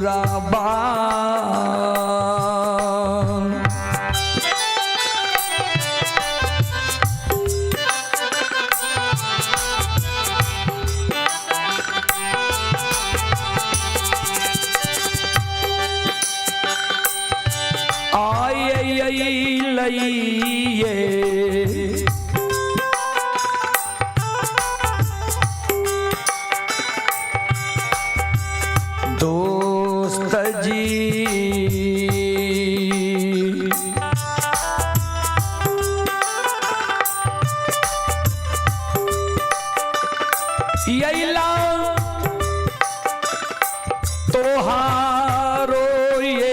सुराबा दोस्त जी यैला तोहारो ये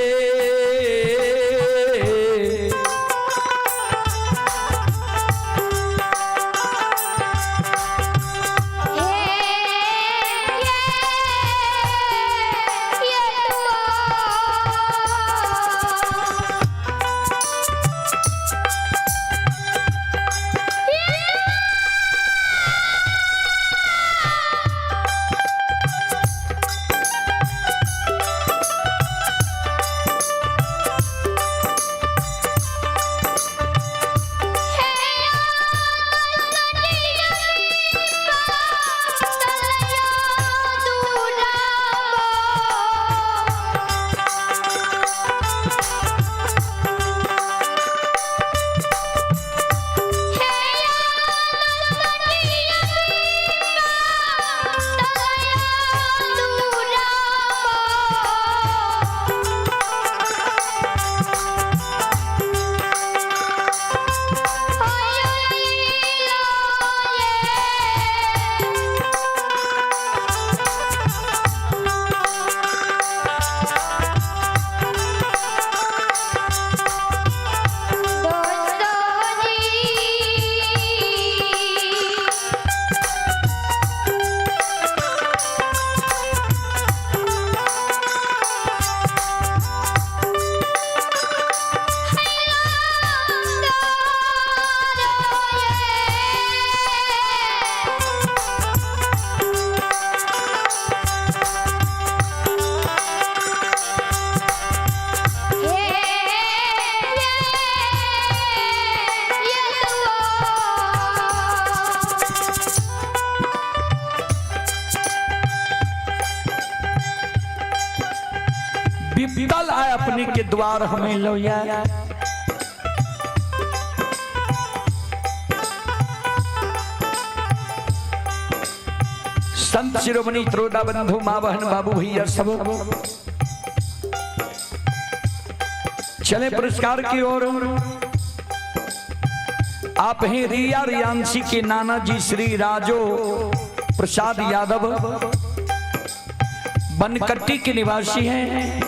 विपदल आए अपने के द्वार हमें लोया संत शिरोमणि त्रोदा बंधु माँ बहन बाबू भैया सब चले पुरस्कार की ओर। आप हैं रिया रियांशी के नाना जी श्री राजो प्रसाद यादव बनकट्टी के निवासी हैं।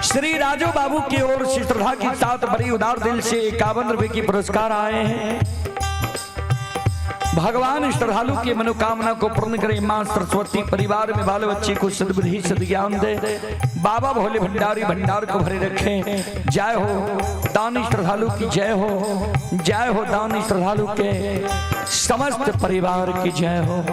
श्री राजो बाबू की ओर से श्रद्धा के साथ बड़ी उदार दिल से 51 रुपए की पुरस्कार आए हैं। भगवान श्रद्धालु की मनोकामना को पूर्ण करे। मां सरस्वती परिवार में बाल बच्चे को सद्बुद्धि सद्ज्ञान दे। बाबा भोले भंडारी भंडार को भरे रखे। जय हो दानी श्रद्धालु की जय हो, जय हो दानी श्रद्धालु के समस्त परिवार की जय हो।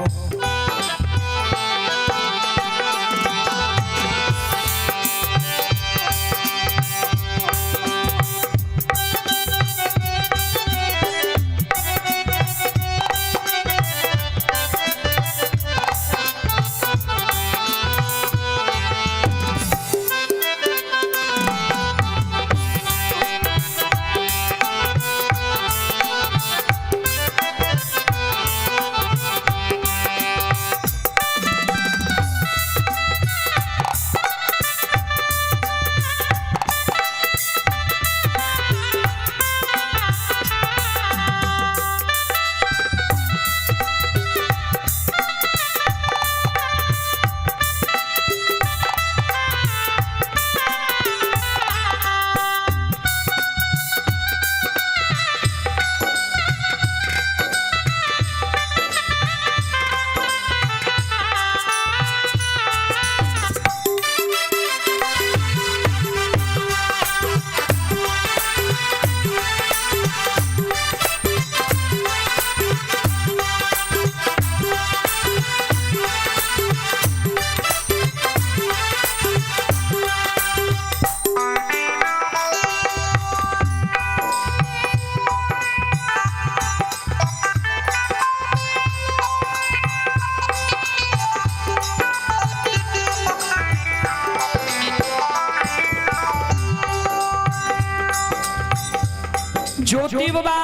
ज्योति बाबा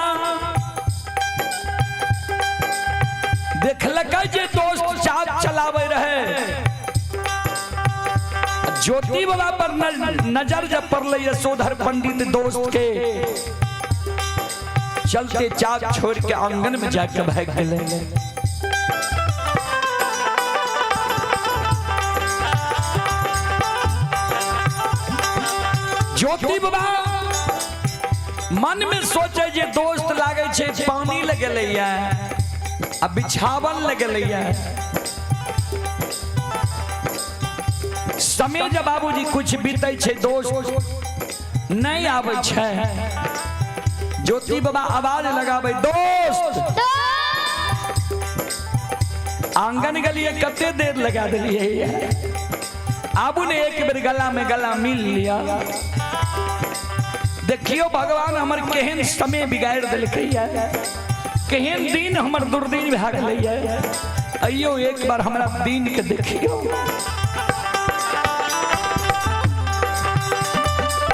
देखलक जे दोस्त चाप चलावे रहे, ज्योति बाबा पर नजर जब पड़ल यशोधर पंडित दोस्त के, चलते चाप छोड़ के आंगन में जाकर भाग गए। ज्योति बाबा मन में सोचे जे दोस्त लागे छे पानी लगल अब बिछावन लगल। समय जब बाबूजी कुछ बीते छे दोस्त नहीं आवे छे, ज्योति बाबा आवाज लगावे दोस्त। आंगन गलिए कते देर लगा दिलिए, आबू ने एक बेर गला में गला मिल लिया। देखियो भगवान हमर केहन समय बिगाड़ दिलकै, केहन दिन हमर दुर्दिन भए गेलै। अइयो एक बार हमरा दिन के देखियो।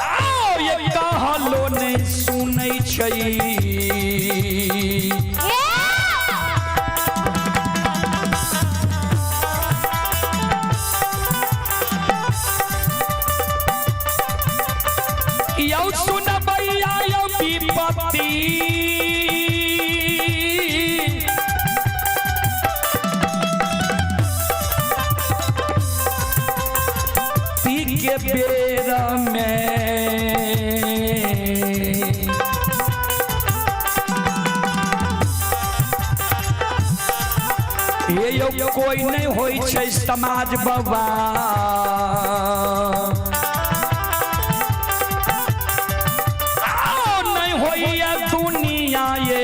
आओ ये कहलो ने सुनै छै, यौ सुनबैया यौ विपत्ति, पी के बेर में ये यौ कोई नहीं होई छै समाज बाबा। दुनिया ये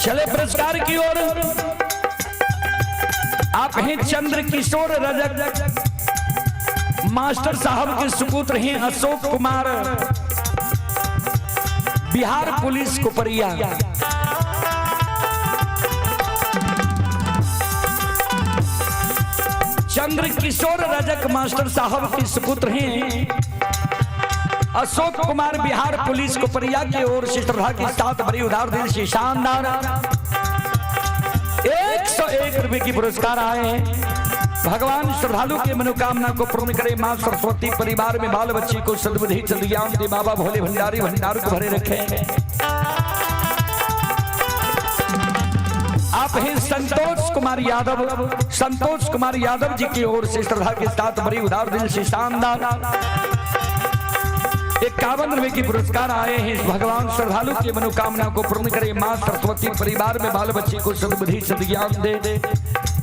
चले पुरस्कार की ओर। आप हैं चंद्र किशोर रजक मास्टर साहब के सुपुत्र हैं अशोक कुमार, बिहार पुलिस कुपरिया। चंद्र किशोर रजक मास्टर साहब के सुपुत्र हैं अशोक कुमार, बिहार पुलिस कुपरिया की ओर से श्रद्धा के साथ बड़ी उदार दिल से शानदार 101 रुपए की पुरस्कार आए हैं। भगवान श्रद्धालु के मनोकामना को पूर्ण करे, मां सरस्वती परिवार में बाल बच्चे को सद्बुद्धि सद्ज्ञान दे, बाबा भोले भंडारी भंडार को भरे रखे। आप हैं संतोष कुमार यादव, संतोष कुमार यादव जी की ओर से श्रद्धा के साथ बड़ी उदार दिल से शानदार 51 रुपए की पुरस्कार आए हैं। भगवान श्रद्धालु की मनोकामना को पूर्ण करे, मां सरस्वती परिवार में बाल बच्चे को सद्बुद्धि सद्ज्ञान दे।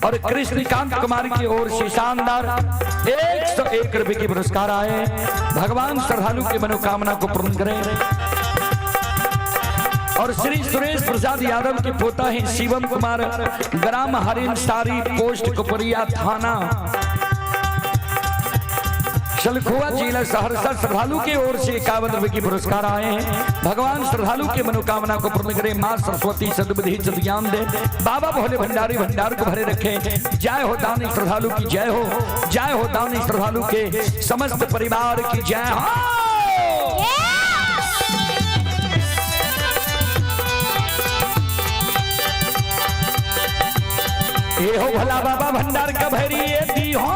और कृष्णकांत कुमार की ओर से शानदार 101 रुपए की पुरस्कार आए हैं। भगवान श्रद्धालु की मनोकामना को पूर्ण करे। और श्री सुरेश प्रसाद यादव के पोता हैं शिवम कुमार, ग्राम हरिन सारी, पोस्ट कुपरिया, थाना सलखुआ जिला सहरसा श्रद्धालु की ओर से 51 रुपए की पुरस्कार आए हैं। भगवान श्रद्धालु की मनोकामना को पूर्ण करे, मां सरस्वती सद्बुद्धि सद्ज्ञान दे, बाबा भोले भंडारी भंडार को भरे रखे। जय हो दानी श्रद्धालु की जय हो, जय हो दानी श्रद्धालु के समस्त परिवार की जय हो। ये हो भला बाबा भंडार का भरी दी हो।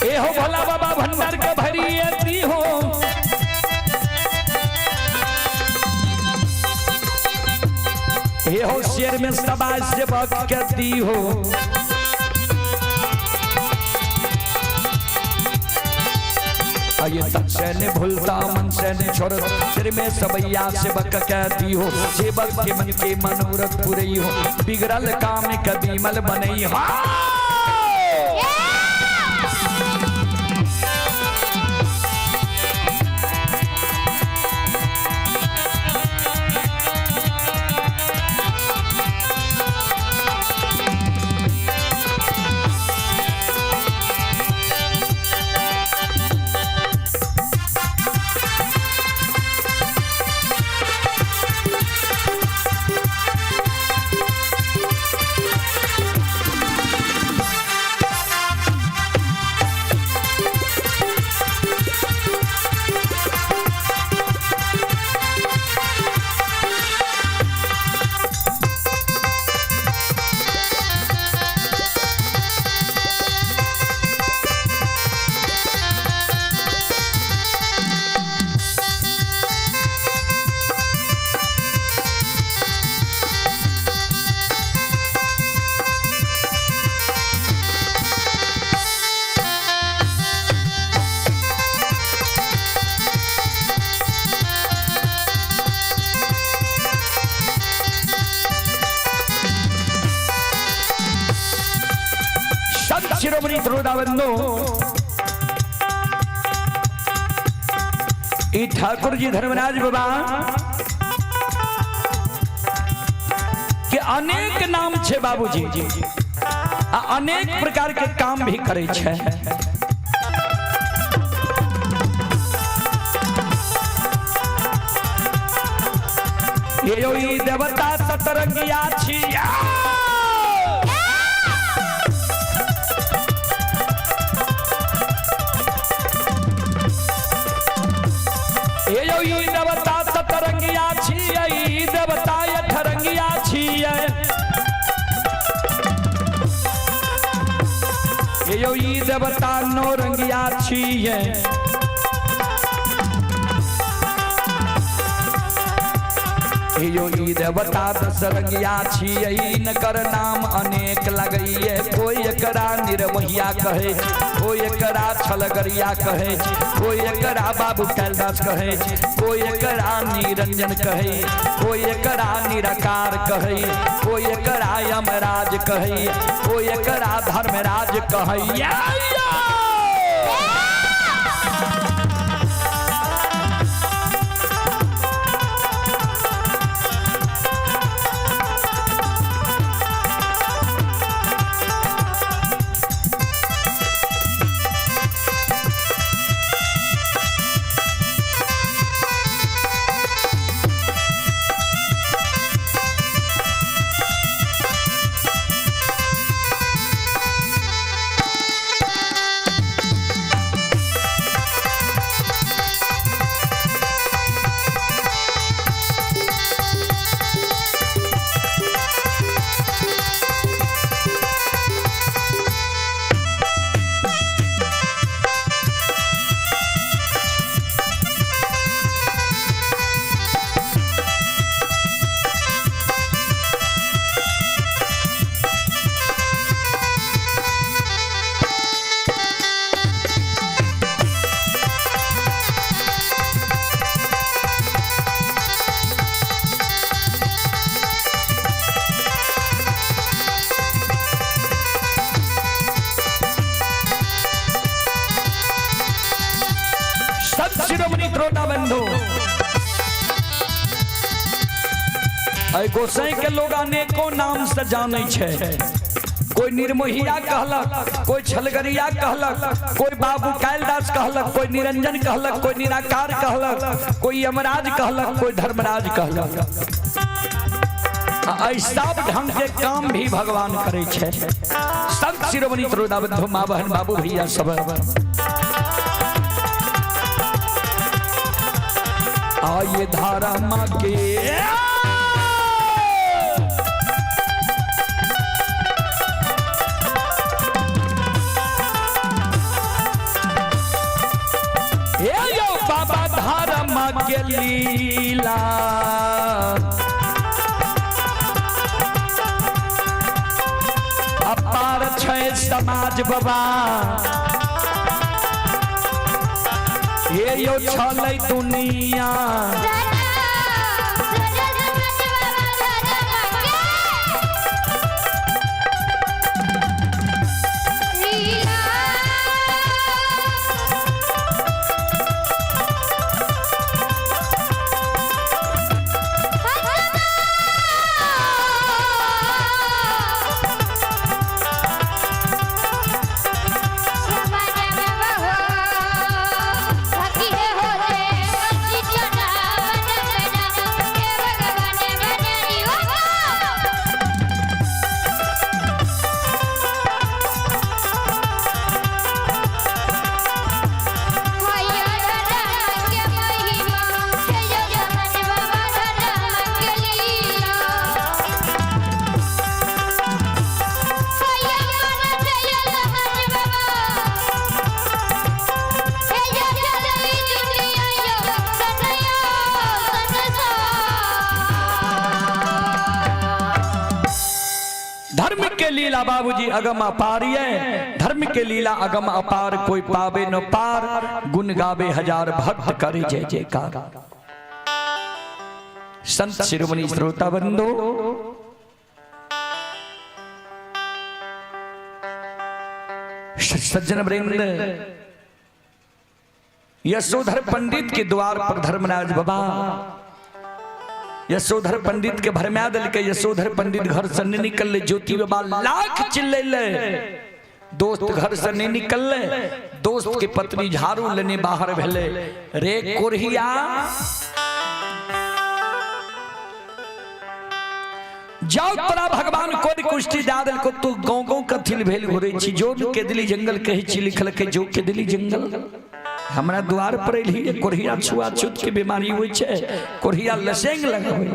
ये हो भला बाबा भंडार का भरी दी हो। ये हो शेर में सबा से बकती हो। ये तन से ने भूलता मन से ने छोड़, सिर में सबैया सेवक कहती हो। सेवक के मन के मनोरथ पूरे हो, बिगड़ल काम कभी मल बनई हो। शिरोमणि श्रोताबंधु, ठाकुर जी धर्मराज बाबा के अनेक नाम छे बाबूजी, अनेक प्रकार के काम भी करे छे। ये जो देवता सतरंगिया छिया, ये जो देवता सतरंगिया छिया, देवता अठरंगिया छिया। ये जो देवता नौरंगिया छिया। यो देवता दसरंगिया छियै, नकर नाम अनेक लगैये। कोई एकरा निर्मोहिया कहे, कोई एकरा छलगरिया कहे, कोई एकरा बाबू कैलाश कहे, कोई एकरा निरंजन कहे, कोई एकरा निराकार कहे, कोई एकरा यमराज कहे, कोई एकरा धर्मराज कहे। गोसाई के लोग अनेको नाम से जाने छे। कोई निर्मोहिया कहलक, कोई छलगरिया कहलक, कोई बाबू कैलदास कहलक, कोई निरंजन कहलक, कोई निराकार कहलक, कोई यमराज कहलक, कोई धर्मराज कहलक। ऐसा ढंग के काम भी भगवान करे छे। संत शिरोमणि त्रोदाबंधु माँ बहन बाबू भैया सब आइए धारा माँ के बाबा धारा माँ के लीला अपार छे समाज बाबा ये यो छलै दुनिया लीला बाबूजी अगम अपार ये धर्म के लीला अगम अपार कोई पावे न पार गुण गावे हजार भक्त करे जय जयकार। संत शिरोमणि श्रोता बंधु सज्जन वृंद यशोधर पंडित के द्वार पर धर्मराज बाबा यशोधर पंडित के भरम्या दल के यशोधर पंडित घर से नहीं निकल ज्योति बाबा लाख चिल्ले दोस्त घर से नहीं निकल दोस्त के पत्नी झाड़ू लेने बाहर भेले रे कोरहिया जाओ तोरा भगवान कोई कुष्टि दादल को तू गाँव गाँव कथिल भेल घुरे छी जो के दिली जंगल कहे छी लिखल के जो के दिली जंगल हमरा द्वार पर एली कोरहिया छुआछूत के बीमारी होई छे कोरहिया लसेंग लगावे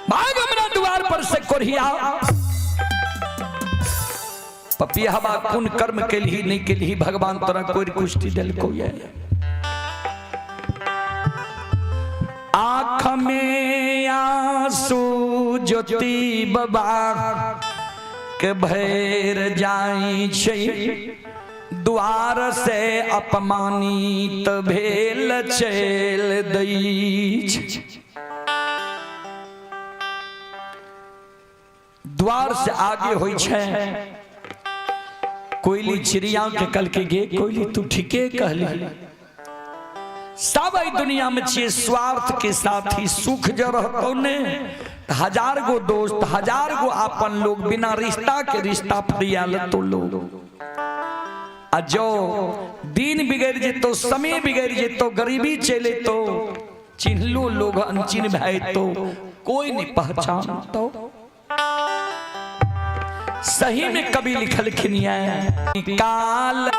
भाग हमरा द्वार पर से कोरहिया पपिया हवा कुन कर्म के लिए नहीं के लिए भगवान तोरा कोई कुष्टि दिल को ये आँख में आंसू ज्योति बाबा के भैर जाई छे द्वार से अपमानित भेल चल दई द्वार से आगे होई छे कोयली चिड़िया के कल के गे कोयली तू ठीके कहली सब दुनिया में छे स्वार्थ के साथ ही सुख जो रहतो ने हजार गो दोस्त हजार गो अपन लोग बिना रिश्ता के रिश्ता फरियाल तो लोग जो दिन बिगड़ जेतो समय बिगड़ जेतो गरीबी चले तो चिन्हलो लोग अनचिन्ह भाई तो कोई नहीं पहचान तो सही में कभी लिखल खिनिया काल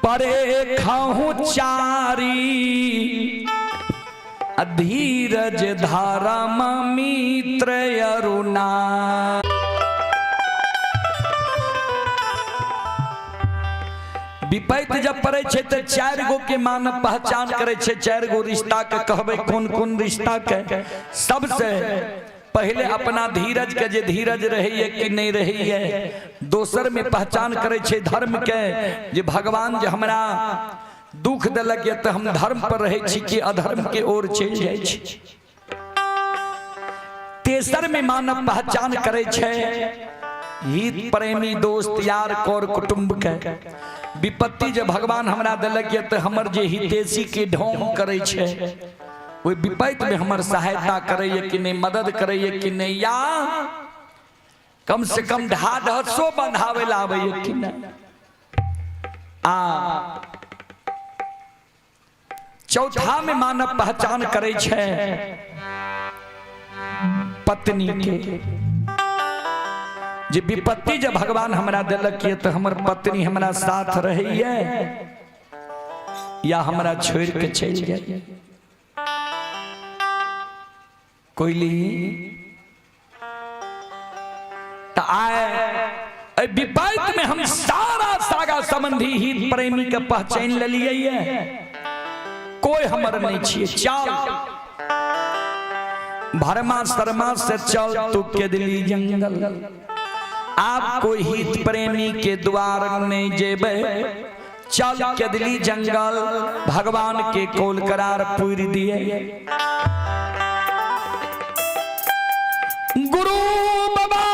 परे खाहू चारी धीरज धारा मित्र अरुणा विपैत जब पड़े छे तो चार गो के मान पहचान करे छे चार गो रिश्ता के कहबे कौन कौन रिश्ता के सबसे पहले अपना धीरज के जे धीरज रही कि नहीं रही है दोसर में पहचान करे छे धर्म के जे भगवान जे हमरा दुख देलक तो हम धर्म पर रहे छी कि अधर्म के ओर चल जाए छी तेसर में मानव पहचान करे छे हित प्रेमी दोस्त यार कोर कुटुंब के विपत्ति जे भगवान हमरा देलक तो हमर जे हितेशी के ढोंग करे छे वो विपैत में हमार सहायता करे कि नहीं, मदद करे कि नहीं, या कम से कम ढा ढसो बंधावे लावे कि नहीं। चौथा में मानव पहचान करे छे पत्नी के। जे विपत्ति जब भगवान हमरा दिलक तो हमर पत्नी हमरा साथ रही है या हमरा छोड़ के चल जाए। कोयली तो आए विपत्ति में हम सारा सागा संबंधी हित प्रेमी के पहचान ले लिए, कोई हमर नहीं छिए। चल भरमा शर्मा से चल तू के दिली जंगल, आप कोई हित प्रेमी के द्वार नहीं जेबे, चल के दिली जंगल भगवान के कोल करार पूरी दिए। गुरु बाबा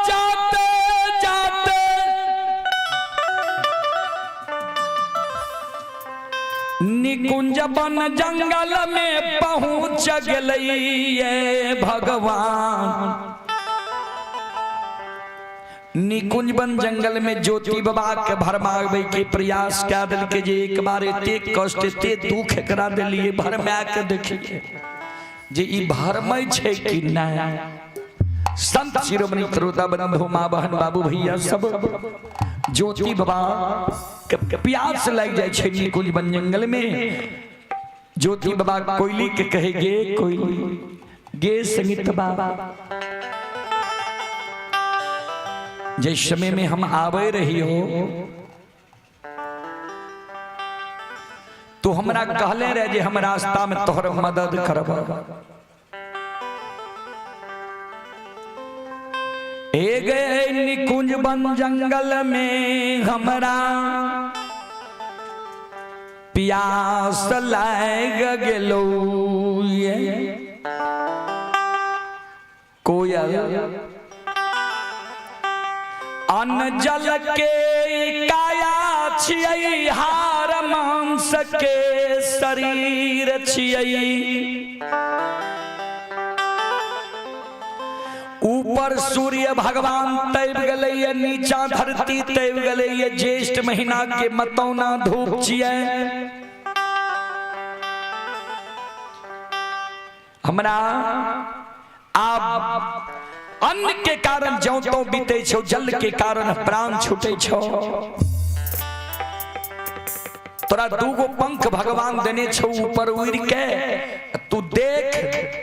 जाते जाते निकुंज बन जंगल में पहुंच गए भगवान। निकुंज बन जंगल में ज्योति बाबा के भरमावे के प्रयास क्या दिल के जे एक बार एते कष्ट एते दुख करा दिलिए भरमा के देखिए जे ई भरमय छे कि नहीं। संत शिरोमणि श्रोता बंधु मां बहन बाबू भैया सब ज्योति बाबा के प्यास लग जाए छे निकुंज बन जंगल में। ज्योति बाबा कोयली के कहे गे कोयली गे संगीत बाबा, जिस समय में हम आवे रही हो तो हमरा कहले रहे जे हम रास्ता में तोहर मदद करब। ए गए निकुंज बन जंगल में हमरा प्यास लाग गेलो, कोयल अन्न जल के काया छियै, हार मांस के शरीर छियै। ऊपर सूर्य भगवान तैब गले, नीचा धरती तैब गले, ज्येष्ठ महीना के मतौना धूप छियै। हमरा आप अन्न के कारण ज्यों तो बीते छो, जल के कारण प्राण छूटे छो। तोरा दूगो पंख भगवान देने छो ऊपर उड़ के, तू देख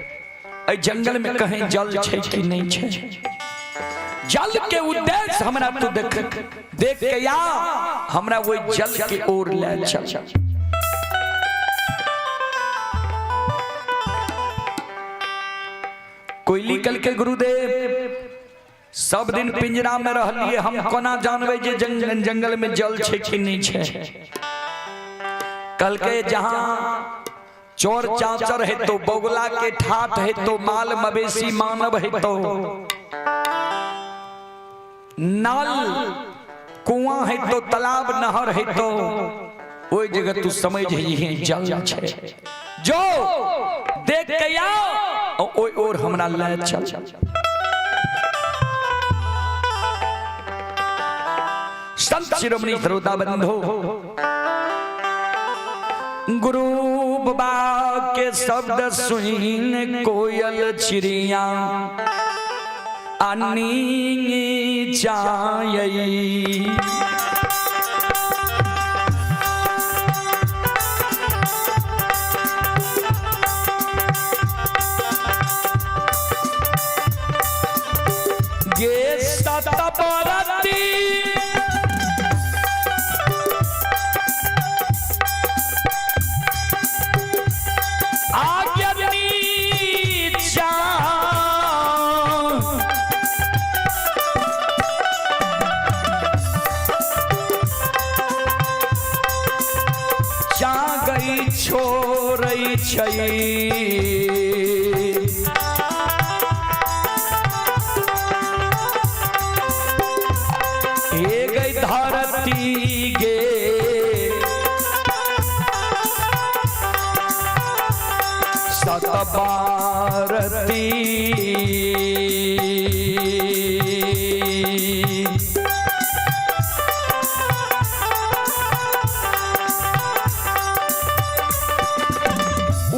ए जंगल में कहीं जल छे कि नहीं छे। जल के उद्देश्य हमरा तू देख देख के या हमरा वो जल के ओर ले चल। कोयली कल के गुरुदेव सब दिन पिंजरा में रहलिए, हम कोना जानबे जे जंगल में जल छे कि नहीं छे। कल के जहां चोर चाचर है तो बगुला के ठाठ है तो माल मवेशी मानव है तो नाल कुआं है तो तालाब नहर है तो ओई जगह तू समझ ही जल छे। जो देख के आओ ओई और हमरा ले चल। संत शिरोमणि श्रोता बंधु गुरु बाबा के शब्द सुन कोयल चिड़िया आनी जाई। गे सतबरती छोड़ै छै गई धरती गे सतबारती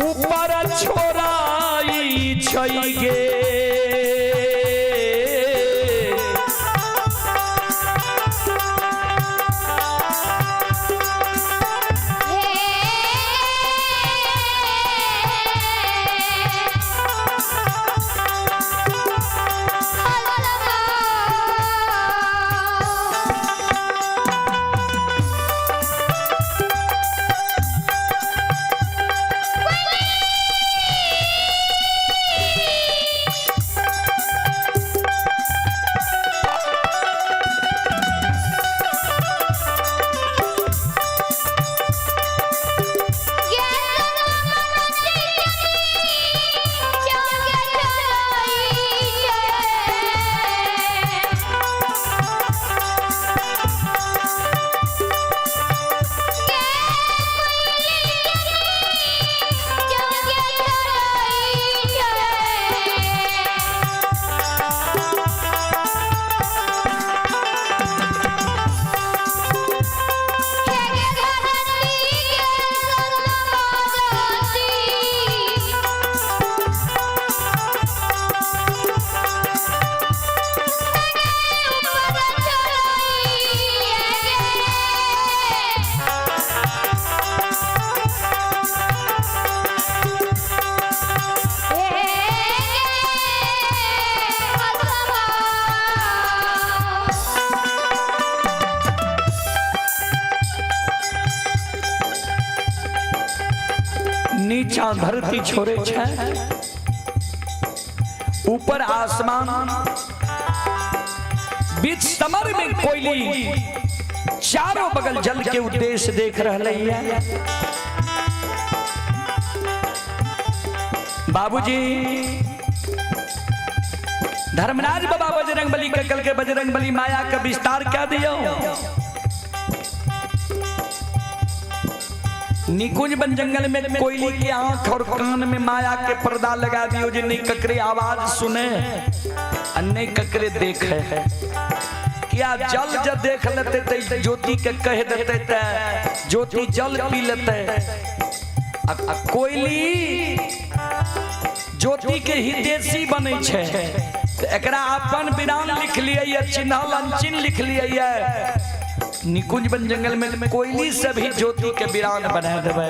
ऊपर छोराई छई गे नीचा धरती छोड़े छे ऊपर आसमान बीच समर में कोयली चारों बगल जल के उद्देश्य देख रहे हैं। बाबूजी धर्मराज बाबा बजरंगबली के कल के बजरंगबली माया का विस्तार क्या दियो निकुंज बन जंगल में कोयली की आंख और कान में माया के पर्दा लगा दियो जिन्हें ककरे आवाज सुने अन्य ककरे देखे क्या जल जब देख लेते थे ज्योति के कह देते थे ज्योति जल पी लेते कोयली ज्योति के हितेशी बने छे एकरा अपन विराम लिख लिए चिन्ह अनचिन्ह लिख लिए निकुंज बन जंगल में कोयली से भी ज्योति के वीरान बना देवे।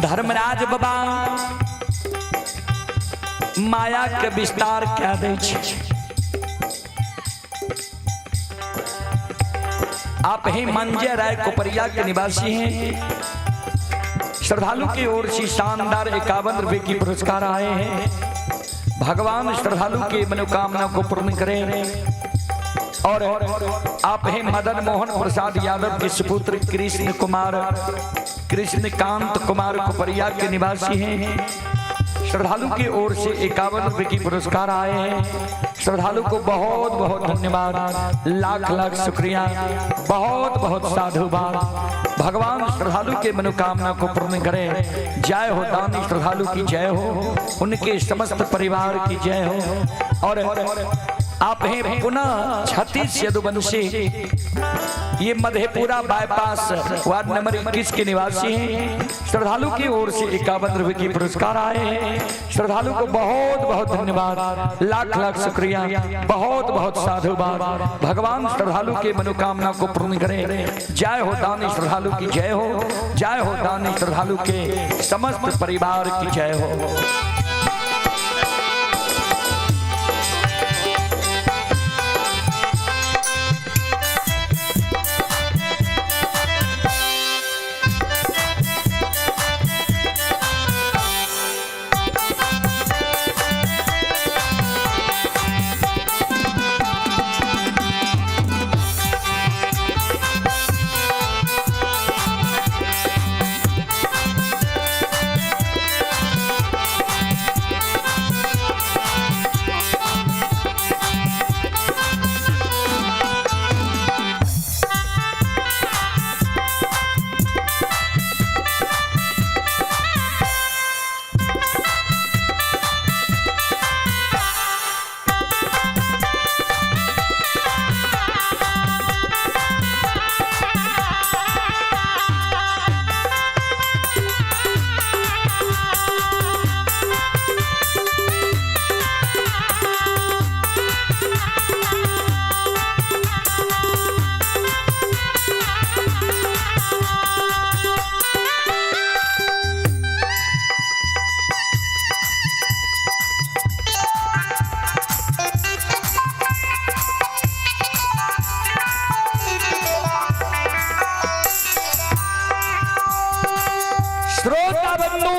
धर्मराज बाबा माया के विस्तार क्या दे छे आप ही मंजे राय कोपरिया के निवासी हैं। श्रद्धालु की ओर से शानदार 51 रुपए की पुरस्कार आए हैं। भगवान श्रद्धालु की मनोकामना को पूर्ण करें। और आप हैं मदन मोहन प्रसाद यादव के सुपुत्र कृष्णकांत कुमार कोपरिया के निवासी हैं। श्रद्धालु की ओर से 51 रुपए की पुरस्कार आए हैं। श्रद्धालु को बहुत बहुत धन्यवाद, लाख लाख शुक्रिया, बहुत बहुत साधुवाद। भगवान श्रद्धालु के मनोकामना को पूर्ण करे। जय हो दानी श्रद्धालु की जय हो, उनके समस्त परिवार की जय हो। और आप हैं पुनः छत्तीस यदुवंशी, ये मधेपुरा बाईपास वार्ड नंबर 21 के निवासी हैं। श्रद्धालु की ओर से 51 रुपए की पुरस्कार आए हैं। श्रद्धालु को बहुत बहुत धन्यवाद, लाख लाख शुक्रिया, बहुत बहुत साधुवाद। भगवान श्रद्धालु के मनोकामना को पूर्ण करें। जय हो दानी श्रद्धालु की जय हो, जय हो दानी श्रद्धालु के समस्त परिवार की जय हो। कृपा बंधु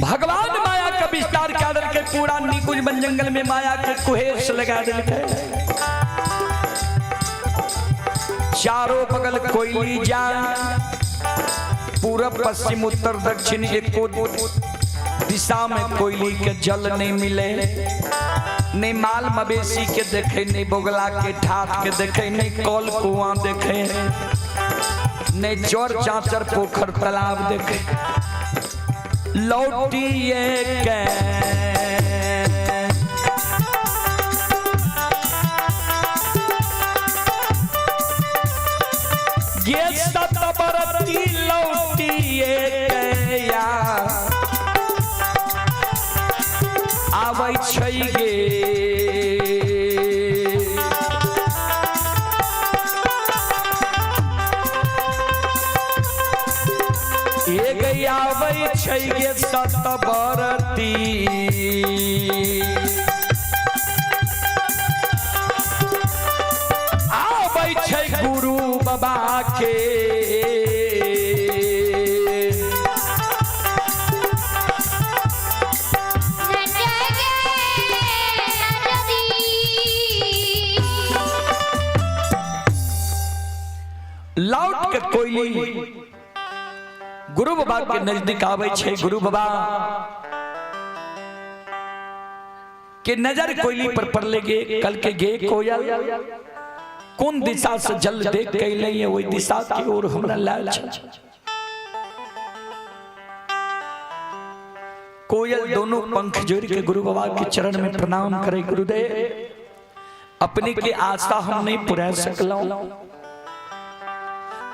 भगवान माया का विस्तार कर के पूरा निकुंज बन जंगल में माया के कुहेस लगा दिल के चारों बगल कोयली जाए पूरब पश्चिम उत्तर दक्षिण एको दिशा में कोयली के जल नहीं मिले नहीं माल मवेशी के देखे नहीं बोगला के ठाठ के देखे नहीं कल कुआं देखे नहीं चोर चाचर पोखर तालाब देखे लौटिए के ये सतबरती लौटिए के या आबै छै गे एक आबै छै गे सतबरती आबै छै गुरु बाबा के लौट के कोयली गुरु बाबा के नजदीक आवे छे। गुरु बाबा के नजर कोयली पर पड़ले गे कल के गे कोयल कौन दिशा से जल देख के ले वही दिशा की ओर हमरा लाल छ। कोयल दोनों पंख जोड़ के गुरु बाबा के चरण में प्रणाम करे। गुरुदेव अपने की आस्था हम नहीं पूरा सकलौ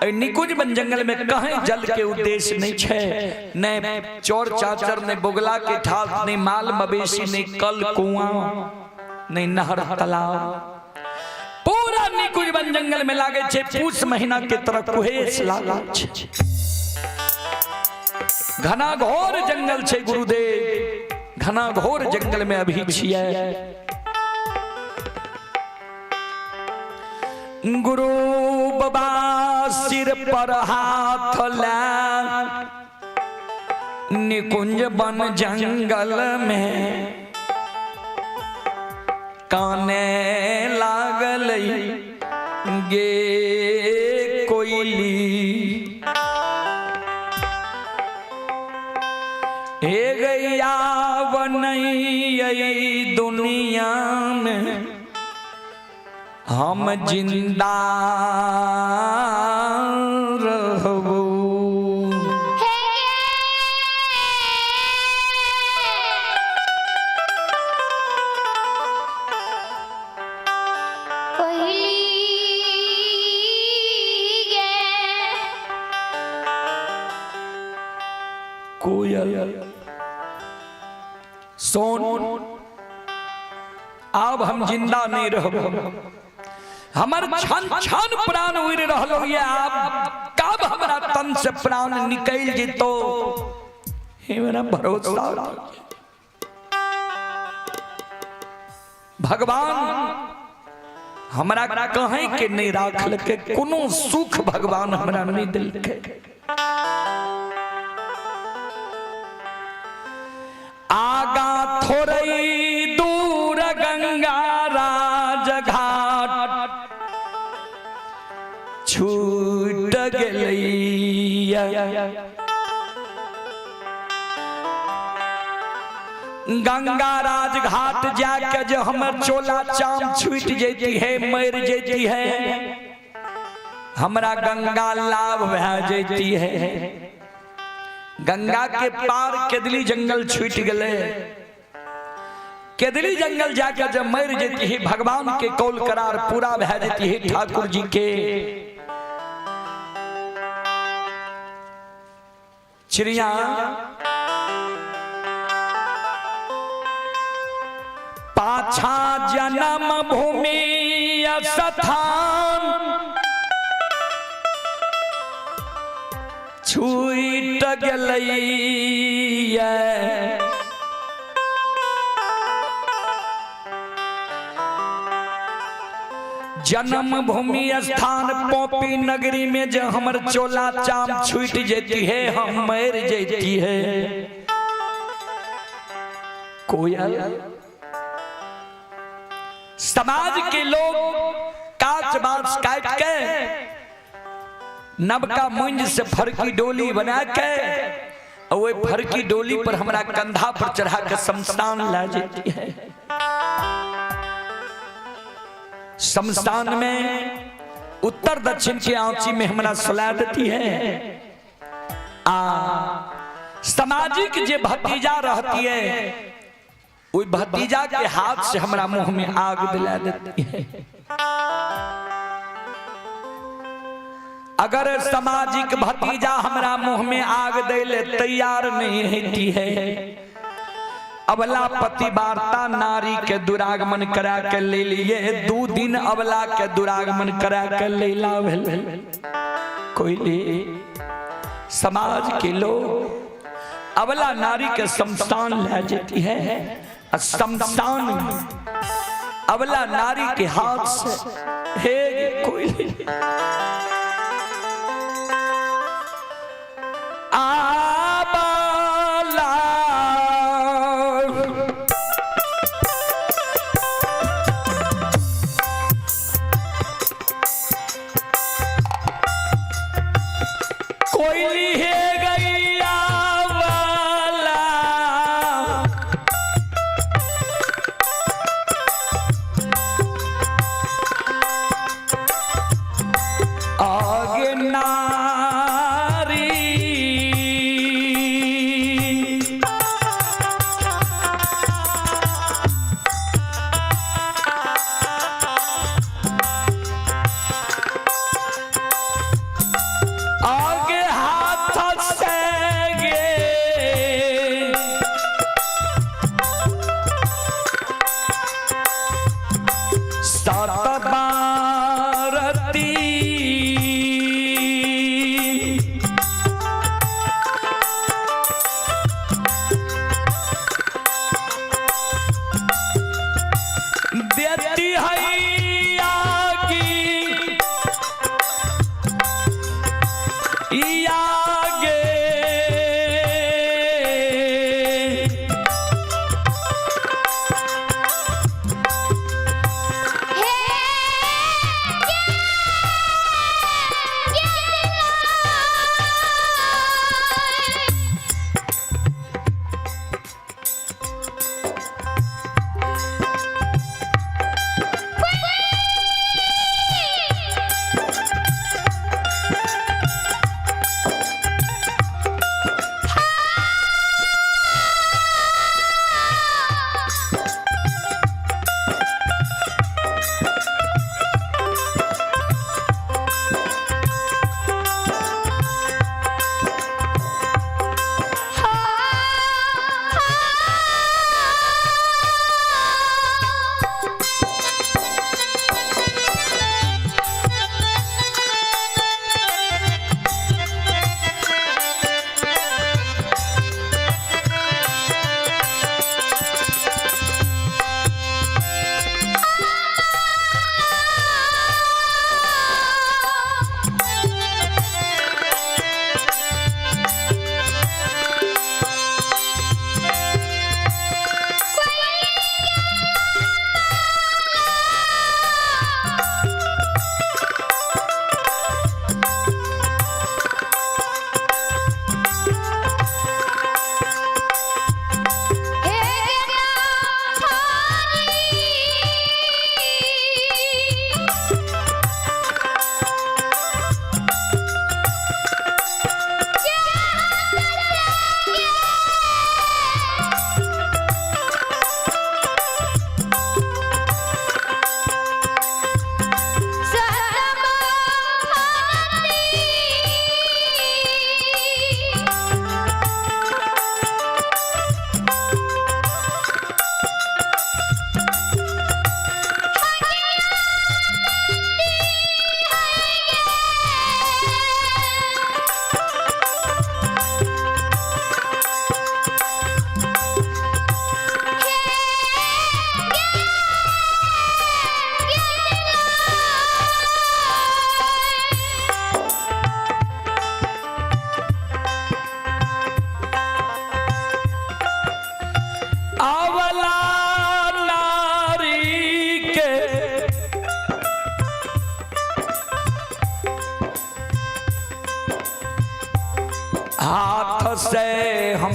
निकुंज बन जंगल में कहीं जल के उद्देश्य नहीं छे न चोर चाचर ने बोगला के ठाठ नहीं माल मवेशी नहीं कल कुआं नहीं नहर तालाब पूरा निकुंज बन जंगल में लागे छे पूस महीना के तरह कुहेस लागे छे। घना घोर जंगल छे गुरुदेव घना घोर जंगल में अभी छिए। गुरु बाबा सिर पर हाथ ला निकुंज बन जंगल में काने लागल गे कोयली हे गैया बनई दुनिया में हम जिंदा रहबो। कोयल सोन अब हम जिंदा नहीं रहबो हमर छन छन प्राण उड़ रहलो ये आप कब हमरा तन से प्राण निकल जेतो हे मेरा भरोसा। भगवान हमरा कहीं के नहीं राखल के कोनो सुख भगवान हमरा नहीं दिल के आगा थोड़ई दूर गंगा राज घाट छूट गलैया गंगा राज घाट जाके जो हमर चोला चाम छूट जेती है मर जेती है हमरा गंगा लाभ भै जेती है। गंगा के पार केदली जंगल छूट गले केदली जंगल जाके जब मर जेती है भगवान के कौल करार पूरा भै जेती है ठाकुर जी के। चिड़िया पाछा जन्म भूमि स्थान छूट गलैया जन्म भूमि स्थान पोपी नगरी में जो हमर चोला चाम छूट जेती है हम मर जेती है। कोयल समाज के लोग काच बांस काट के नबका मुंज से फर की डोली बना के और वो फर की डोली पर हमारा कंधा पर चढ़ा के शमशान ला जाती है। शमशान में उत्तर दक्षिण की आंची में हमारा सुला देती है। सामाजिक जे भतीजा रहती है वो भतीजा के हाथ से हमारा मुंह में आग दिला देती है। अगर सामाजिक भतीजा हमारा मुंह में आग देले तैयार नहीं रहती है, अबला पतिवार्ता नारी के दुरागमन करा के ले लिए 2 दिन अबला के दुरागमन करा के ले लावेल। कोई समाज के लोग अबला नारी के शमशान ले जाती है। शमशान अबला नारी के हाथ से हे कोई हे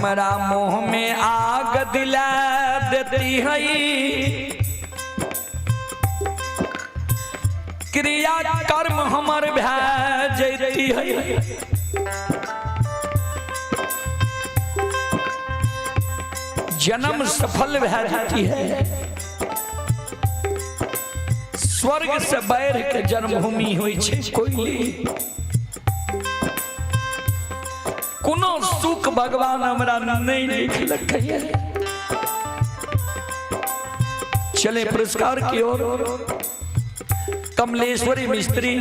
हमरा मोह में आग दिला देती है, क्रिया कर्म हमर भेजती है। जन्म सफल भेजती है, स्वर्ग से बैर के जन्मभूमि हुई छे कोयली। कोनो सुख भगवान हमरा नहीं लिख है। चले पुरस्कार की ओर। कमलेश्वरी मिस्त्री,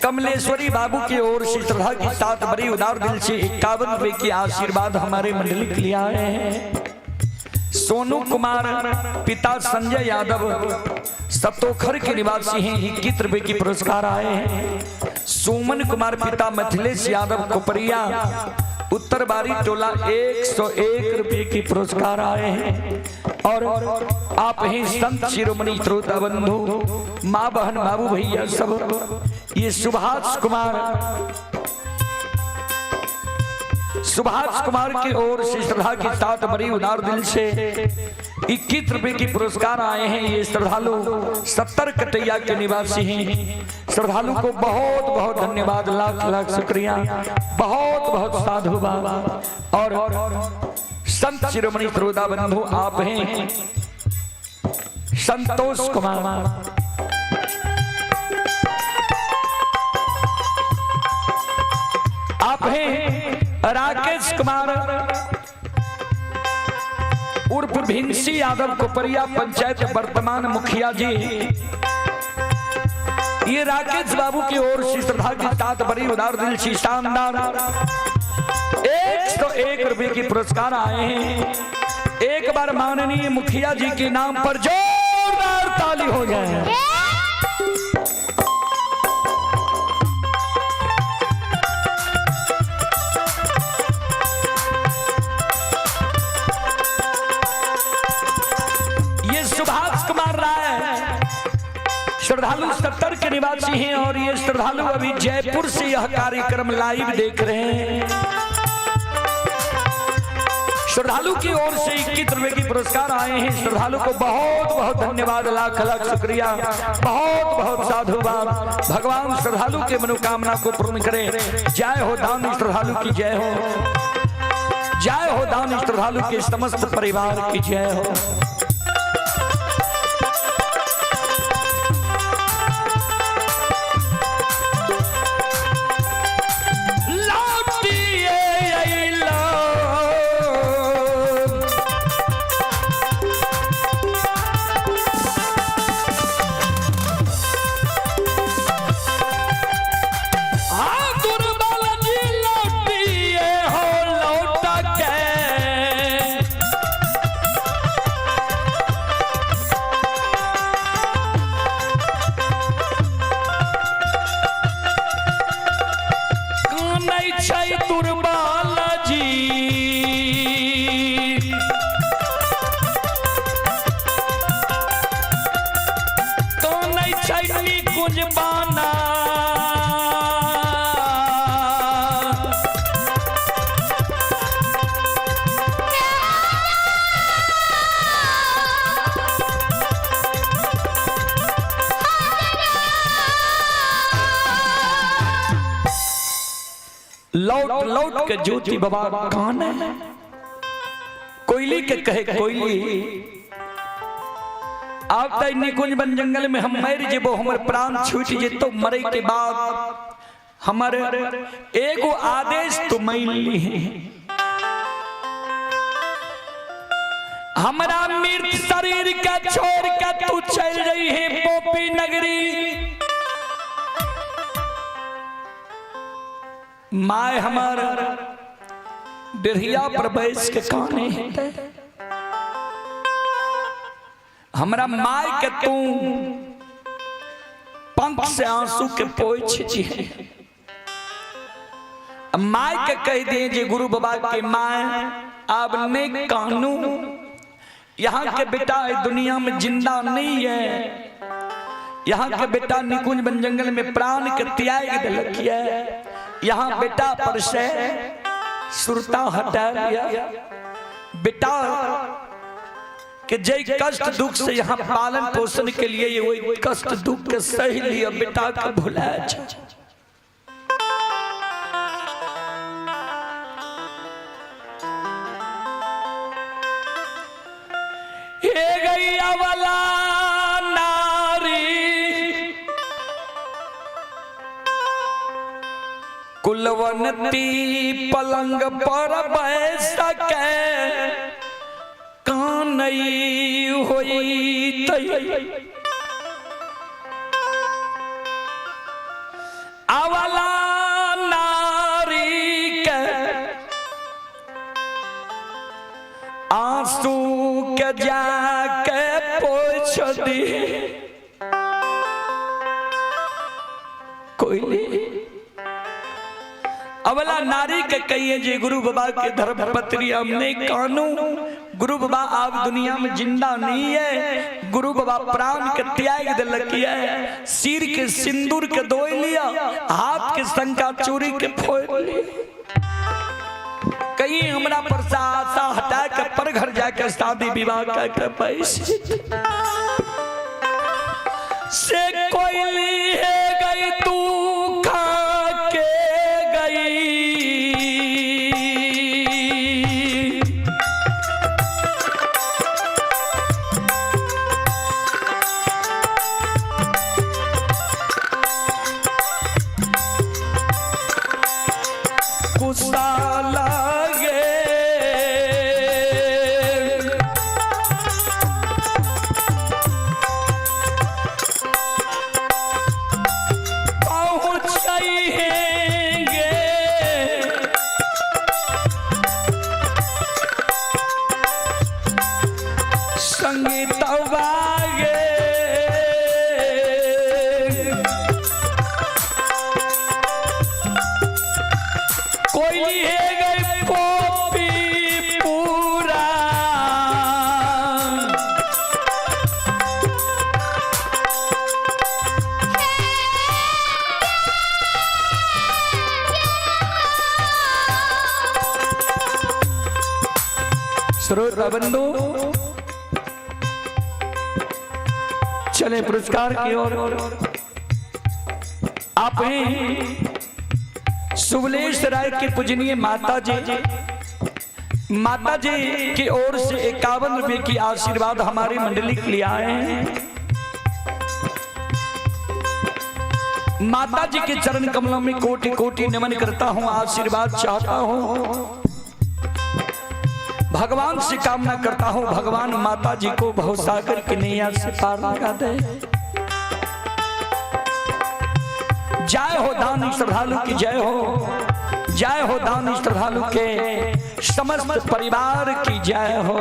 कमलेश्वरी बाबू की ओर से श्रद्धा के साथ बड़ी उदार दिल से 51 रुपए की आशीर्वाद हमारे मंडली के लिए आए हैं। सोनू कुमार पिता संजय यादव सतोखर के निवासी हैं, 21 रुपए की पुरस्कार आए हैं। सुमन कुमार पिता मिथिलेश यादव कोपरिया उत्तर बारी टोला 101 रुपए की पुरस्कार आए हैं। और आप ही संत शिरोमणि श्रोता बंधु माँ बहन बाबू भैया सब, ये सुभाष कुमार की ओर से श्रद्धा के साथ बड़ी उदार दिल से 21 रुपए की पुरस्कार आए हैं। ये श्रद्धालु 70 कटैया के निवासी हैं। श्रद्धालु को बहुत बहुत धन्यवाद, लाख लाख शुक्रिया, बहुत बहुत साधुवाद। और संत शिरोमणि श्रोता बंधु आप हैं संतोष कुमार, आप हैं राकेश कुमार उर्फ भिंसी यादव कोपरिया पंचायत वर्तमान मुखिया जी। ये राकेश बाबू की ओर से श्रद्धा के साथ बड़ी उदार दिल से शानदार 101 रुपए की पुरस्कार आए हैं। एक बार माननीय मुखिया जी के नाम पर जोरदार ताली हो जाए। ये सुभाष कुमार राय श्रद्धालु 70 के निवासी हैं और ये श्रद्धालु अभी जयपुर से यह कार्यक्रम लाइव देख रहे हैं। श्रद्धालु की ओर से 21 रुपए की पुरस्कार आए हैं। श्रद्धालु को बहुत बहुत धन्यवाद, लाख लाख शुक्रिया, बहुत बहुत साधुवाद। भगवान श्रद्धालु के मनोकामना को पूर्ण करे। जय हो दानी श्रद्धालु की जय हो, जय हो दानी श्रद्धालु के समस्त परिवार की जय हो। लौट लौट के ज्योति बाबा कौन है? कोयली के कहे कोयली आप निकुंज बन जंगल में हम मर जेबो, हमर प्राण छूट जे तो मरे के बाद हमर एगो आदेश तो मैली है। हमारा मृत शरीर का छोड़ के तू चल रही है पोपी नगरी। माय हमार बिरहिया पर बैस के काने है। हमरा माय के तू पंख से आंसू के पोछ है। माय के कह दे जे गुरु बाबा के माय अब ने कानू यहाँ के बेटा दुनिया में जिंदा नहीं है। यहाँ के बेटा निकुंज बन जंगल में प्राण के त्याग दिलक है। यहाँ बेटा पर से सुरता हटा लिया बेटा कि जय कष्ट दुख से यहाँ पालन पोषण के लिए ये वही कष्ट दुख के सही लिया बेटा का भुलाया जा। हे गैया वाला नारी कुलवंती पलंग पर बैस के कानई होई तई अवला नारी के आंसू के जाके पोछ दी कोई अवला नारी के कहिए जी गुरु बाबा के धर्म पत्री हमने कानू गुरु बाबा आप दुनिया में जिंदा नहीं है। गुरु बाबा प्राण के त्याग दिलक है, सिर के सिंदूर के धोई लिया, हाथ के शंका चूड़ी के फोड़ लिया। कहीं हमरा पर से आशा हटा के पर घर जाकर शादी विवाह का पैसे से कोई है गई तू खा के गई गुस्सा लगे श्रोता बंधु चले पुरस्कार की ओर। आप हैं सुबलेश राय की पूजनीय माता जी की ओर से 51 रुपए की आशीर्वाद हमारी मंडली के लिए आए हैं। माता जी के चरण कमलों में कोटि कोटि नमन करता हूं, आशीर्वाद चाहता हूं। भगवान से कामना करता हूं भगवान माता जी को भवसागर की नैया से पार लगा दे। जय हो दानी श्रद्धालु की जय हो दानी श्रद्धालु के समस्त परिवार की जय हो।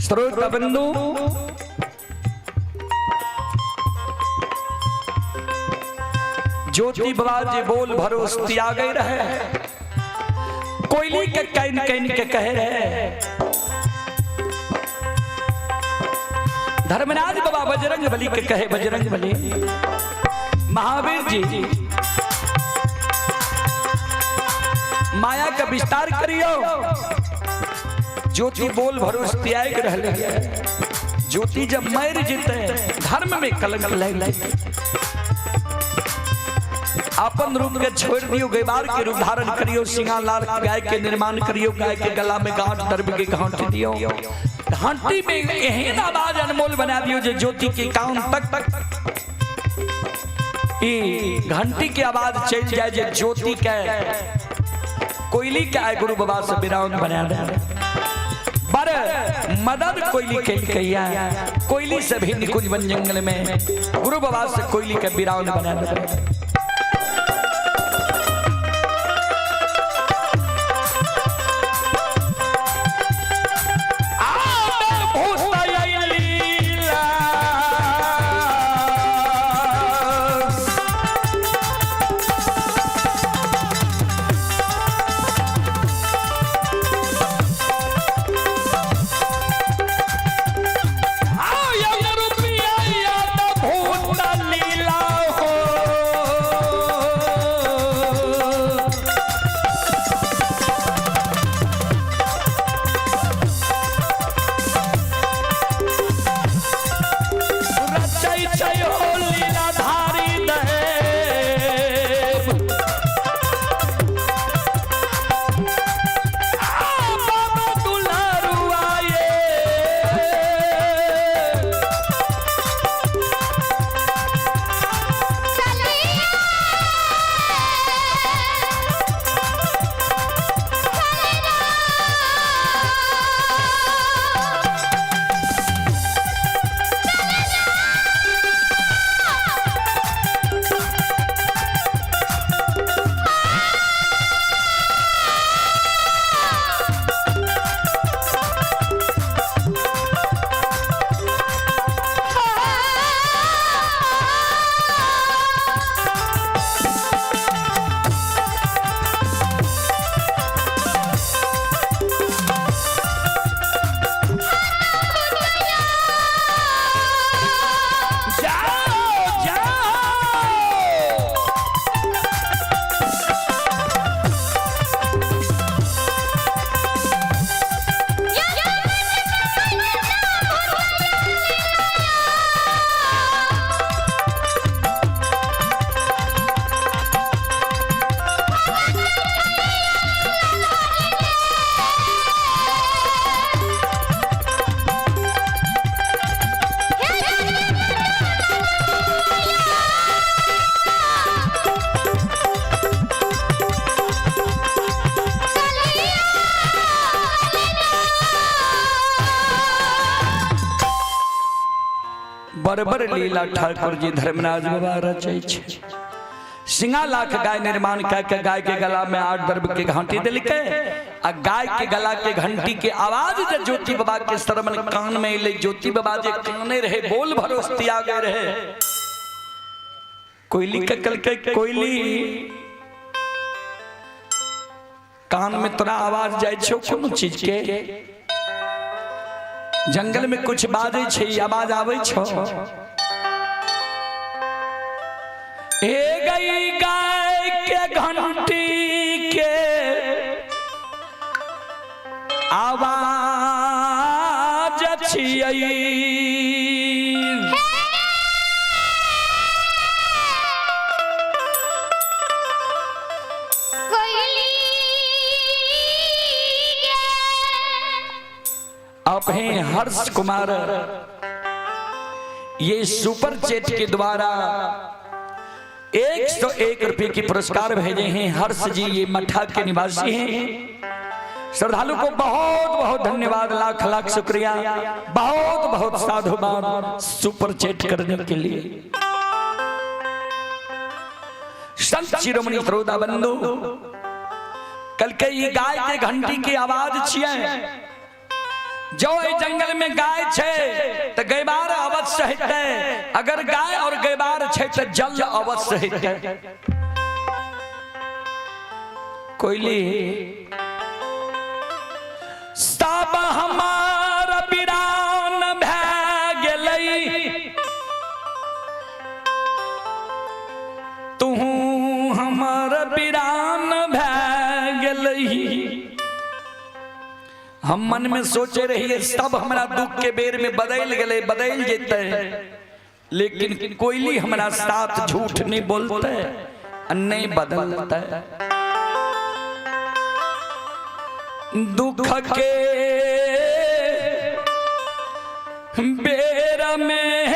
श्रोता बंधु ज्योति बाबा जी बोल भरोस तिया गई रहे, कोयली के कैन कैन के कह रहे। धर्मराज बाबा बजरंग बली के कहे, बजरंग बली महावीर जी माया का विस्तार करियो। ज्योति बोल भरोस त्याग रहले, ज्योति जब मर जीते धर्म में कलंक लग अपन रूप के छोड़ दियो, गैबार के रूप धारण करियो, सिंगार लाल गाय के निर्माण करियो, गाय के गला में गांठ दर्भ के गांठ दियो, घंटी में एहन आवाज अनमोल बना दियो जो ज्योति के कान तक घंटी की आवाज चल जाए, जो ज्योति के कोयली का गुरु बाबा से बिराउन बना दे। पर मदद कोयली के कहिया, कोयली से भी निकुंज बन जंगल में गुरु बाबा से कोयली के बिराउन बना दे। बरबर लीला ठाकुर जी धर्मराज बाबा रचै छे। सिंगा लाख गाय निर्माण के गाय के गला में 8 दर्भ के घंटी दिलके आ गाय के गला के घंटी के आवाज जे ज्योति बाबा के श्रवण कान में ले, ज्योति बाबा जे काने रहे बोल भरोस तिया गए रहे। कोयली के कल के कोयली कान में तोरा आवाज जाय छो कोनो चीज के, जंगल में कुछ बाजे छे आवाज आवे छो। ए गई गाय के घंटी के आवाज छियै, अब हैं हर्ष कुमार ये सुपर चैट के द्वारा 101 रुपए की पुरस्कार भेजे हैं। हर्ष जी ये मठा के निवासी हैं। श्रद्धालु को बहुत बहुत धन्यवाद, लाख लाख शुक्रिया, बहुत बहुत साधुवाद सुपर चैट करने के लिए। संत शिरोमणि श्रोता बंधु, कल के ये गाय के घंटी की आवाज छियै। जो जंगल में गाय छे तो गैबार अवश्य हेतै, अगर गाय और गैबार छे तो जल अवश्य हेतै। कोयली सब हमार वीरान भै गेलै, तू हमार वीरान भै गेलै। हम मन में सोचे रहिए सब हमारा दुख के बेर में बदल गए, बदल जेते, लेकिन कोयली हमारा साथ झूठ नहीं बोलते, नहीं बदलता। दुख के बेर में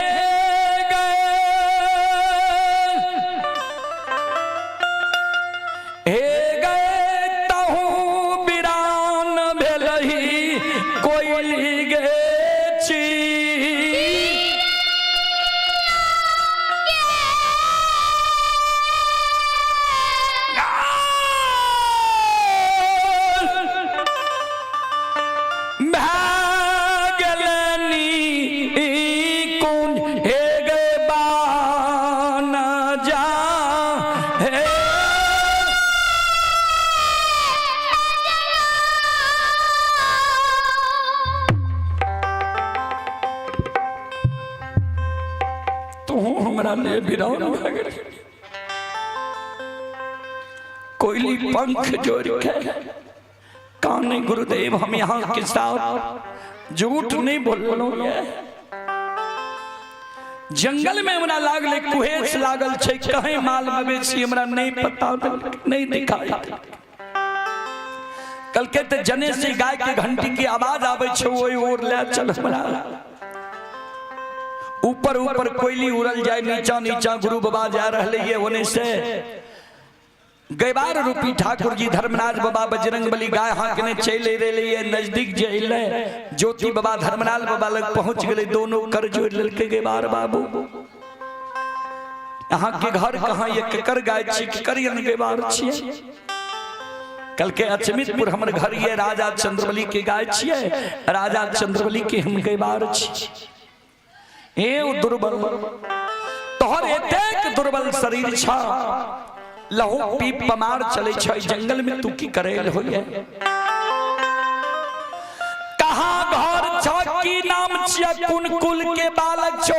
गए तहु बिरान भेलही कोयली गे छी। कोयली पंख जोड़ के काने गुरुदेव हम यहाँ के साथ झूठ नहीं बोलो। जंगल में हमरा लागले कुहेस लागल छे, कहीं माल मवेशी हमरा नहीं पता, नहीं दिखाई। कल के ते जने से गाय के घंटी की आवाज आवे छे, ओई ओर ले चल हमरा। ऊपर ऊपर कोयली उड़ल जाए, नीचा नीचा गुरु बाबा जा रहले ये होने से। गैबार रूपी ठाकुर जी धर्मराज बाबा बजरंग बली गाय हांकने चले रहे, नजदीक जेले ज्योति बाबा धर्मराज बाबा लग पहुंच गए। दोनों कर जोड़ ललके गैबार बाबू, यहाँ के घर कहाँ, ये केकर गाय छी, केकर गैबार छिए। कल के अचमितपुर हमर घर ये राजा चंद्रबली के गाय छिए, राजा चंद्रबली के हम गैबार छी। ए दुर्बल तोहर एतेक दुर्बल शरीर छा, लहू पीप पमार चले छै, जंगल में तू की करेल होइए। कहाँ घर छ, की नाम छिया, कुन कुल के बालक छो,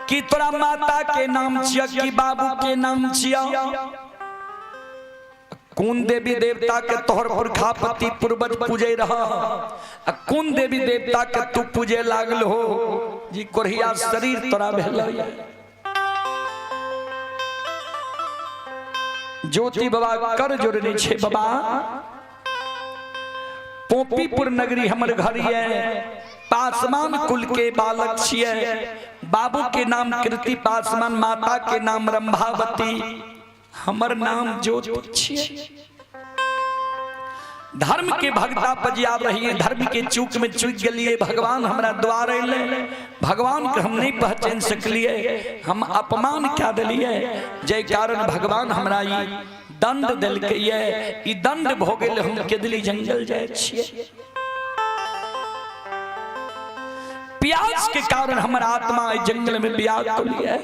कि तोरा माता के नाम छिया, कि बाबू के नाम छिया। कौन देवी देवता के तोहर पुरखा पति पूर्वज पूजे रहा, कौन देवी देवता के तू पूजे लागल हो, जी कोरिया शरीर तोरा भेल। ज्योति बाबा कर जोड़ने छे बाबा, पोपीपुर नगरी हमर घर है, पासवान कुल के बालक छिए। बाबू के नाम कीर्ति पासवान, माता के नाम रंभावती, हमर नाम ज्योति छिए। धर्म के भक्ता पजिया रही, धर्म के चूक में चूक गलिए, भगवान हमरा द्वार अले, भगवान के हम नहीं पहचान सकलिए, हम अपमान क्या दिलिए। जय कारण भगवान हमरा ई दंड दिलके, ई दंड भोगल हम के दिली जंगल जाए छिए। प्यास के कारण हमारा आत्मा जंगल में व्याकुल है।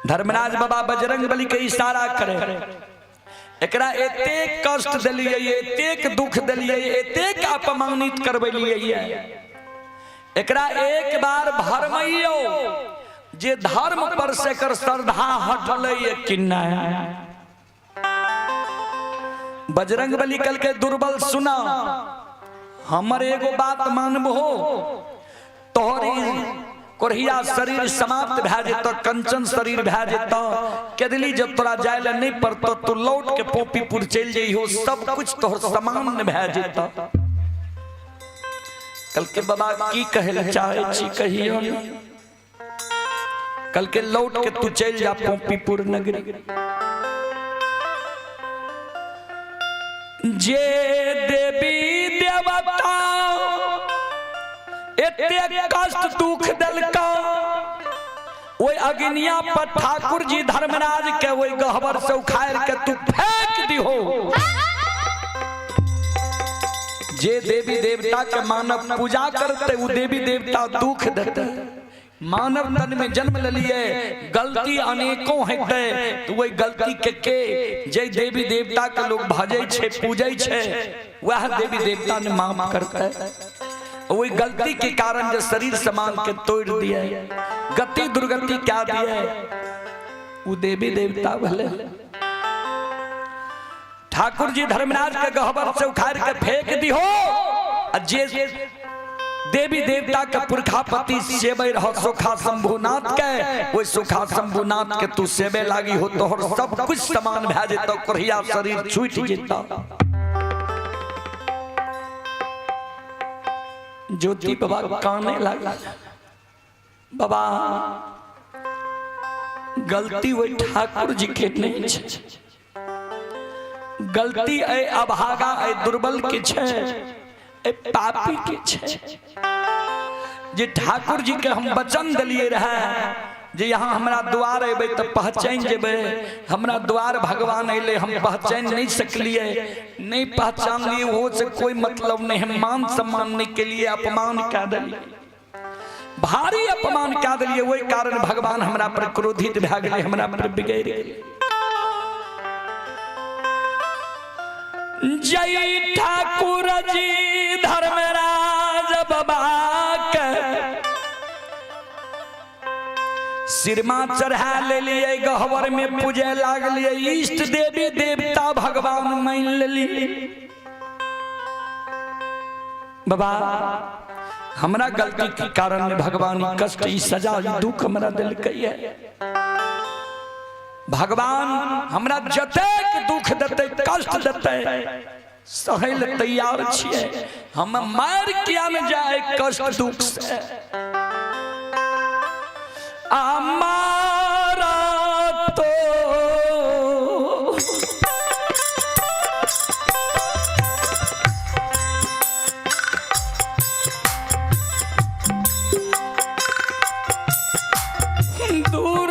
धर्मराज बाबा बजरंग बली के इशारा करे, एकरा एतेक कष्ट दिलिए, एतेक दुख दिलिए, एतेक अपमानित करबलिए, एकरा एक बार भरमइयो जे धर्म पर से कर श्रद्धा हटले कि नहीं। बजरंग बली कल के दुर्बल सुना, हमर एगो बात मानबो, तोहरी कोरिया शरीर समाप्त भै जेतो, कंचन शरीर भै जेतो, केदली जब तोरा जाय ले नहीं पड़तो, तू लौट के पोपीपुर चल जइहो, सब कुछ तोहर समान भै जेतो। कल के बाबा की कहले चाहे छी कहियो, कल के लौट के तू चल जा पोपीपुर नगरी। जे देवी देवता एते कष्ट दुख दिलका, ओई अग्निया पर ठाकुर जी धर्मराज के ओई गहबर से उखाड़ के तू फेंक दिहो। जे देवी देवता के मानव पूजा करते वो देवी देवता दुख देते। मानव तन में जन्म ले लिए गलती अनेकों हेते तो वही गलती के जे देवी देवता के लोग भजे छे पूजे छे वह देवी देवता ने माफ करते। वही गलती के कारण जो शरीर समान के तोड़ दिए गति दुर्गति क्या दिए वो देवी देवता भले। ठाकुर जी धर्मराज के गहबर से उखाड़ के फेंक दी हो जे देवी देवता के पुरखापति सेवे रहो सुखा शंभुनाथ के वो सुखा शंभुनाथ के तू सेवे लागी हो तोहर सब कुछ समान भे जेतो कोरिया शरीर छूट जेता। ज्योति बाबा काने लगा बाबा गलती वही ठाकुर जी के नहीं छे गलती ए अभागा ए दुर्बल के छे ए पापी के छे। जे ठाकुर जी के हम वचन दिलिए रहे जे यहाँ हमरा द्वार अबे तो पहचान जेबे हमरा द्वार भगवान अले हम पहचान नहीं सकलिए नहीं पहचान लिए वो से कोई मतलब नहीं हम मान सम्मान नहीं के लिए अपमान कर दिलिए भारी अपमान कर दिलिए वही कारण भगवान हमरा पर क्रोधित भए गेले हमरा पर बिगड़ गेले। जय ठाकुर जी धर्मराज बाबा के सिरमा चढ़ा ले लिए गहवर में पूजे लागलिए इष्ट देवी देवता भगवान मान लेली। बाबा हमरा गलती के कारण भगवान कष्ट सजा दुख हमरा दिल कहिए भगवान हमरा जतेक दुख देते कष्ट देते सहल तैयार छिए हम मार किया न जाए कष्ट दुख से हमारा तो दूर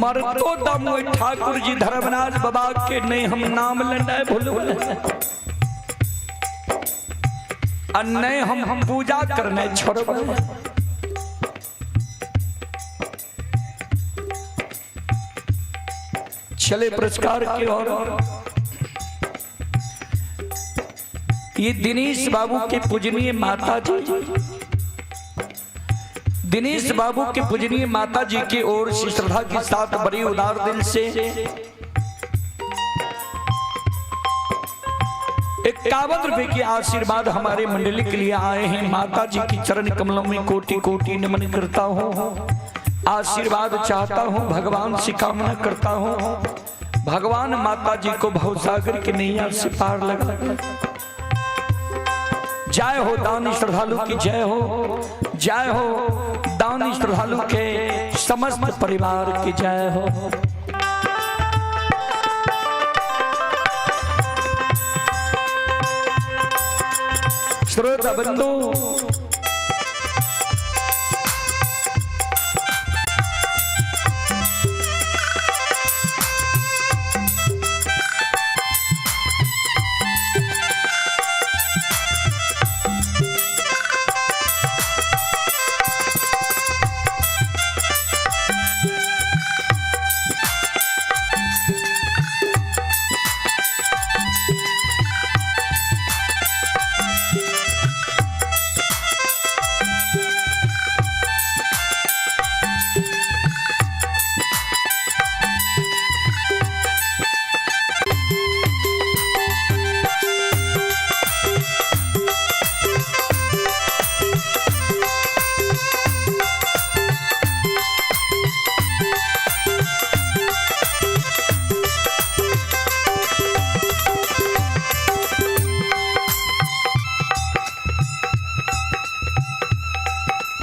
मर तो दम ठाकुर जी धर्मराज बाबा के नहीं हम नाम लेना भूल नहीं हम पूजा करने छोड़ चले पुरस्कार की ओर। ये दिनेश बाबू के पूजनीय माता जी, दिनेश बाबू के पूजनीय माता जी की ओर से श्रद्धा के साथ बड़ी उदार दिल से 51 रुपए के आशीर्वाद हमारे मंडली के लिए आए हैं। माता जी की चरण कमलों में कोटि कोटि नमन करता हूँ, आशीर्वाद चाहता हूँ, भगवान से कामना करता हूँ, भगवान माता जी को भवसागर के नैया से पार लगा। जय हो दानी श्रद्धालु की जय हो, जय हो दानी श्रद्धालु के समस्त परिवार की जय हो। श्रोता बंधु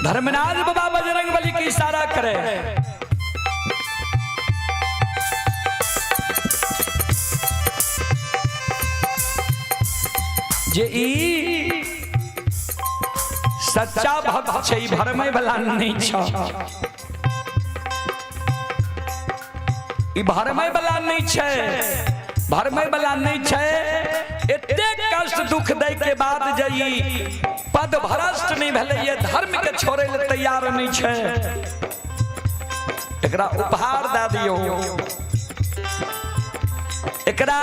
धर्मराज बाबा बजरंग बली की इशारा करे। जे ई सच्चा भक्त छै, भरमै वाला नहीं छ, ई भरमै वाला नहीं छै, भरमै वाला नहीं छै। एते कष्ट दुख दै के बाद जई पद भ्रष्ट नहीं भेले, ये धर्म के छोड़े ले तैयार नहीं छे। एकरा उपहार दे दियो, एकरा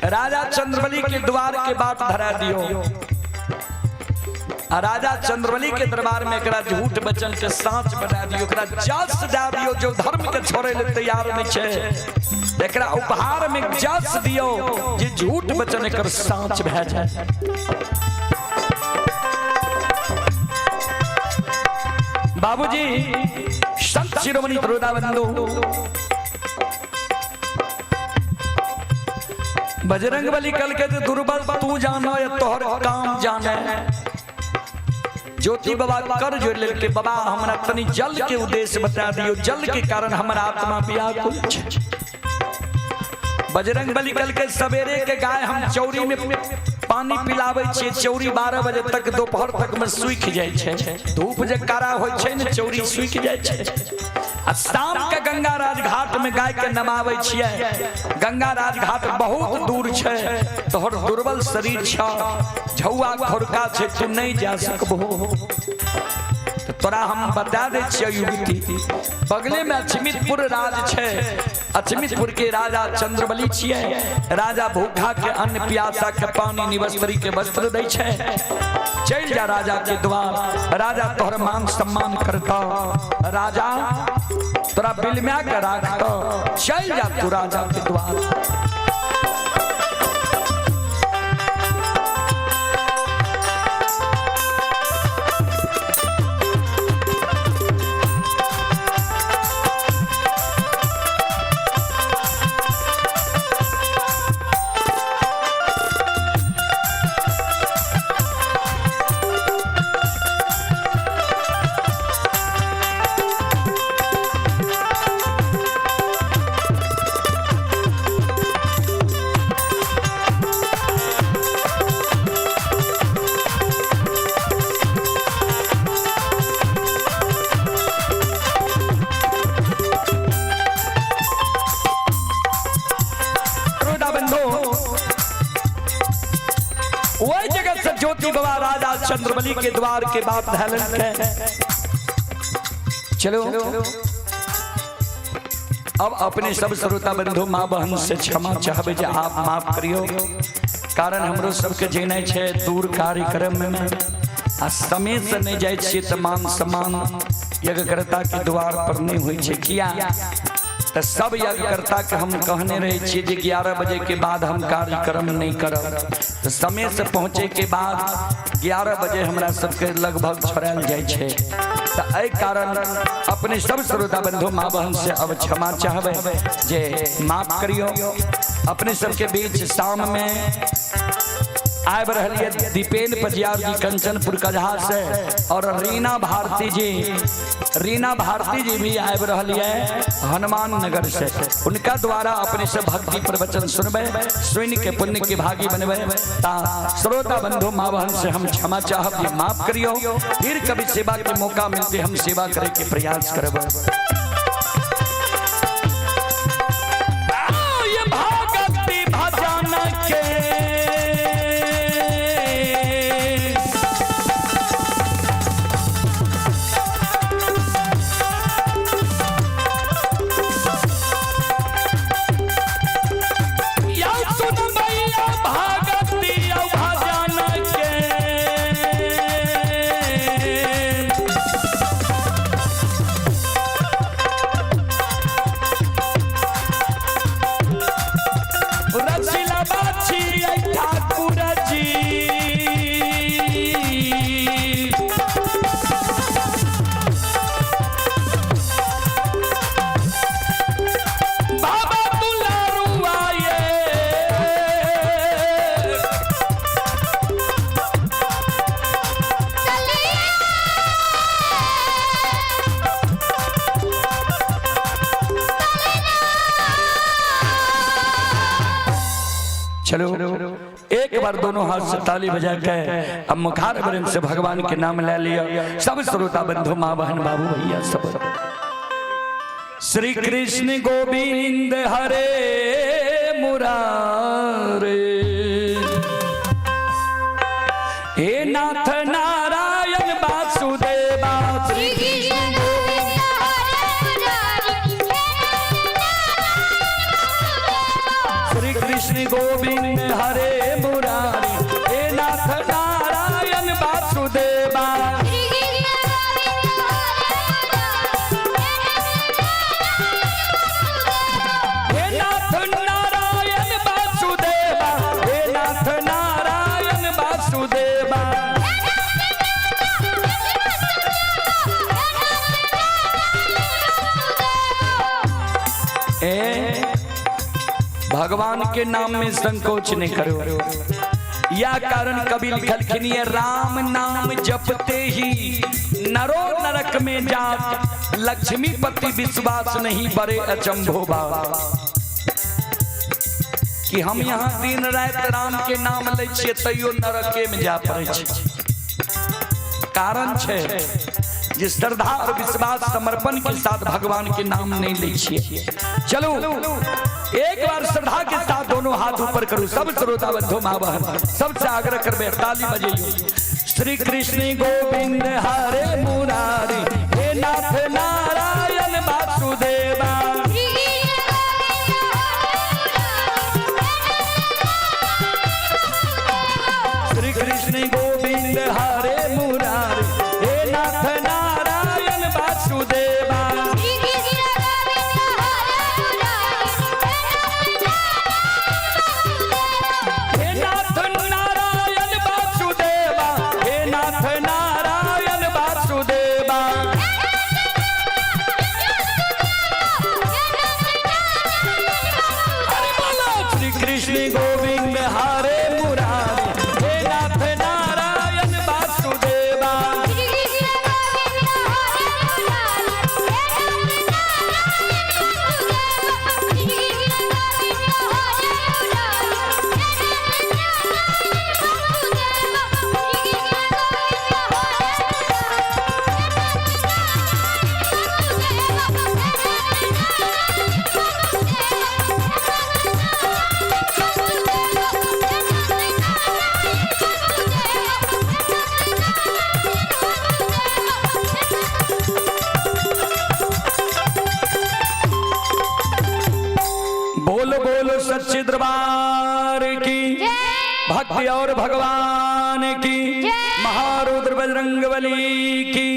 राजा चंद्रबली के द्वार के बात धरा दियो। राजा चंद्रबली के दरबार में एकरा झूठ वचन के साँच बना दियो, एकरा जस दे दियो जो धर्म के छोड़े ले तैयार नहीं छे। एकरा उपहार में जस दियो जे झूठ वचन एकर साँच भे जाए। बाबूजी संत शिरोमणि श्रोता बंधु बजरंग बली कल के दुर्बल तू जानो या तोहर काम जाने। ज्योति बाबा कर जो ले के बाबा हमरा तनी जल के उद्देश्य बता दियो, जल के कारण हमारा आत्मा व्याकुल छे। बजरंग बली कल के सवेरे के गाय हम चौरी में पानी पिलावे छे, चौरी 12 बजे तक दोपहर तक में सूख जाए छे, धूप जे कारा होय छे ने चौरी सूख जाए छे। आ शाम के गंगा राज घाट में गाय के नमावे छिए। गंगा राज घाट बहुत दूर छे, तोहर दुर्बल शरीर छ, झौआ खोरका छे, तू नहीं जा सकबो। तो तोरा हम बता दे छिए युवती, बगले में अचमितपुर राज छे, अचमितपुर के राजा चंद्रबली छिए। राजा भूखा के अन्न प्यासा के पानी निवस्त्री के वस्त्र दै छे। चल जा राजा के द्वार, राजा तोहर मान सम्मान करता, राजा तोरा बिलम्या के राखता। चल जा तू राजा के द्वार। वही जगत से ज्योति बाबा राजा चंद्रबली के द्वार के बाद धैलन के चलो अब अपने सब श्रोता बंधु माँ बहन से क्षमा चाहबे जे आप माफ करियो कारण हमरो सबके जेनाइ छै दूर कार्यक्रम में आ समय से नहीं जाए छियै तऽ मान सम्मान यज्ञकर्ता के द्वार पर नहीं हुई छै किया तो सब यज्ञकर्ता के हम कहने रहे छियै जे 11 बजे के बाद हम कार्यक्रम नहीं करब तो समय से पहुँचे के बाद 11 बजे हमरा सबके लगभग छोड़ायल जाए छै तो एहि कारण अपने सब श्रोता बंधु माँ बहन से अब क्षमा चाहबे जे माफ करियो अपने सबके बीच शाम में आब रही दीपेन पजियार जी कंचनपुर कजहा से और रीना भारती जी भी आब रही है हनुमान नगर से उनका द्वारा अपने से भक्ति प्रवचन सुनबे सुन के पुण्य के भागी बनबे ता श्रोता बंधु माँ बहन से हम क्षमा चाहब जे माफ करियो फिर कभी सेवा के मौका मिलते हम सेवा करे के प्रयास करब चलो एक बार दोनों हाथ से ताली बजा के अब मुखार बरन से भगवान के नाम ले लिया सब श्रोता बंधु माँ बहन बाबू भैया सब श्री कृष्ण गोविंद हरे मुरारे हे नाथ नारायण वासुदेवा श्री कृष्ण गोविंद हरे मुरारी हे नाथ नारायण वासुदेवा हे नाथ नारायण वासुदेवा हे नाथ नारायण वासुदेवा भगवान के नाम में संकोच नहीं करो या कारण कवि लिखलखिन राम नाम जपते ही नरो नरक में जात लक्ष्मीपति विश्वास नहीं बड़े अचंभो बाबा कि हम यहाँ दिन रात राम के नाम ले छिए तैयो नरके में जा पड़े कारण छे जिस श्रद्धा और विश्वास समर्पण के साथ भगवान के नाम नहीं ले छिए चलो एक बार श्रद्धा के साथ दोनों हाथ ऊपर करो सब श्रोता बंधु माँ बहन सबसे आग्रह करबे ताली बजाइए श्री कृष्ण गोविंद हरे मुरारी हे नाथ नारायण वासुदेवा श्री कृष्ण गोविंद हरे मुरारी हे नाथ नारायण वासुदेवा भक्ति और भगवान की, महारुद्र बजरंगबली की,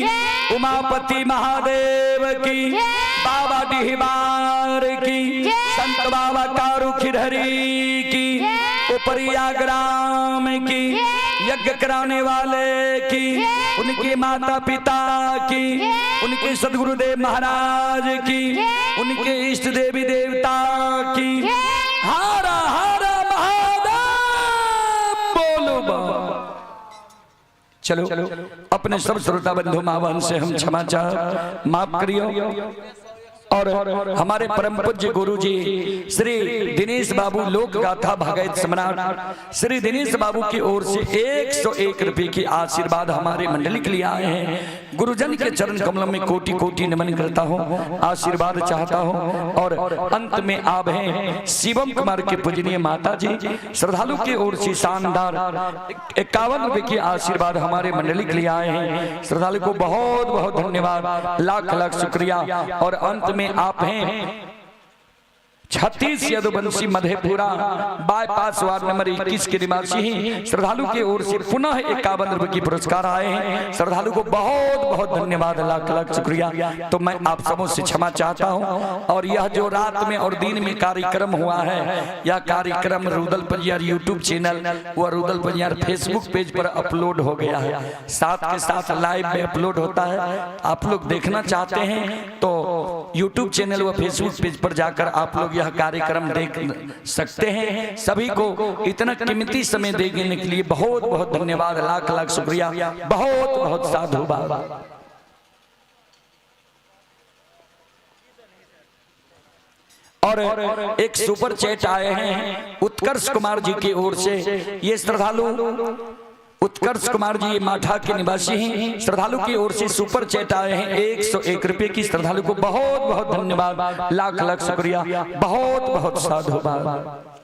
उमापति महादेव की, बाबा डिहबार की, संत बाबा कारू खिरहरी की, उपरिया ग्राम की, यज्ञ कराने वाले की, उनके माता पिता की, उनके सदगुरुदेव महाराज की, उनके इष्ट देवी देवता की। हारा हारा महादेव बोलो चलो अपने सब श्रोता बंधु मावन से हम क्षमा चाह माफ करियो। और हमारे परम पूज्य गुरु जी श्री दिनेश बाबू लोक गाथा भगत सम्राट श्री दिनेश बाबू की ओर से 101 रुपए की आशीर्वाद हमारे मंडली के लिए आए हैं। गुरुजन के चरण कमलों में कोटि कोटि नमन करता हूँ, आशीर्वाद चाहता हूँ। और अंत में आप हैं शिवम कुमार के पूजनीय माता जी, श्रद्धालु की ओर से शानदार 51 रुपए की आशीर्वाद हमारे मंडली के लिए आए हैं। श्रद्धालु को बहुत बहुत धन्यवाद, लाख लाख शुक्रिया। और अंत में आप हैं छत्तीस Yaduvanshi Madhepura bypass ward number 21 के निवासी ही श्रद्धालु की ओर से पुनः 51 रुपए की पुरस्कार आए हैं। श्रद्धालु को बहुत बहुत धन्यवाद, लाख लाख शुक्रिया। तो मैं आप सबों से क्षमा चाहता हूं। और यह जो रात में और दिन में कार्यक्रम हुआ है, यह कार्यक्रम रुदल पंजियार यूट्यूब चैनल व रुदल पंजियार फेसबुक पेज पर अपलोड हो गया है, साथ के साथ लाइव में अपलोड होता है। आप लोग देखना चाहते हैं तो यूट्यूब चैनल व फेसबुक पेज पर जाकर आप लोग यह कार्यक्रम देख सकते हैं। सभी को इतना कीमती समय देने के लिए बहुत बहुत धन्यवाद, लाख लाख शुक्रिया, बहुत बहुत साधुवाद। और एक सुपर चैट आए हैं उत्कर्ष कुमार जी की ओर से। ये श्रद्धालु उत्कर्ष कुमार जी ये माठा के निवासी हैं। श्रद्धालु की ओर से सुपर चैट आए हैं 101 रुपए की। श्रद्धालु को बहुत बहुत धन्यवाद, लाख लाख शुक्रिया, बहुत बहुत साधुवाद।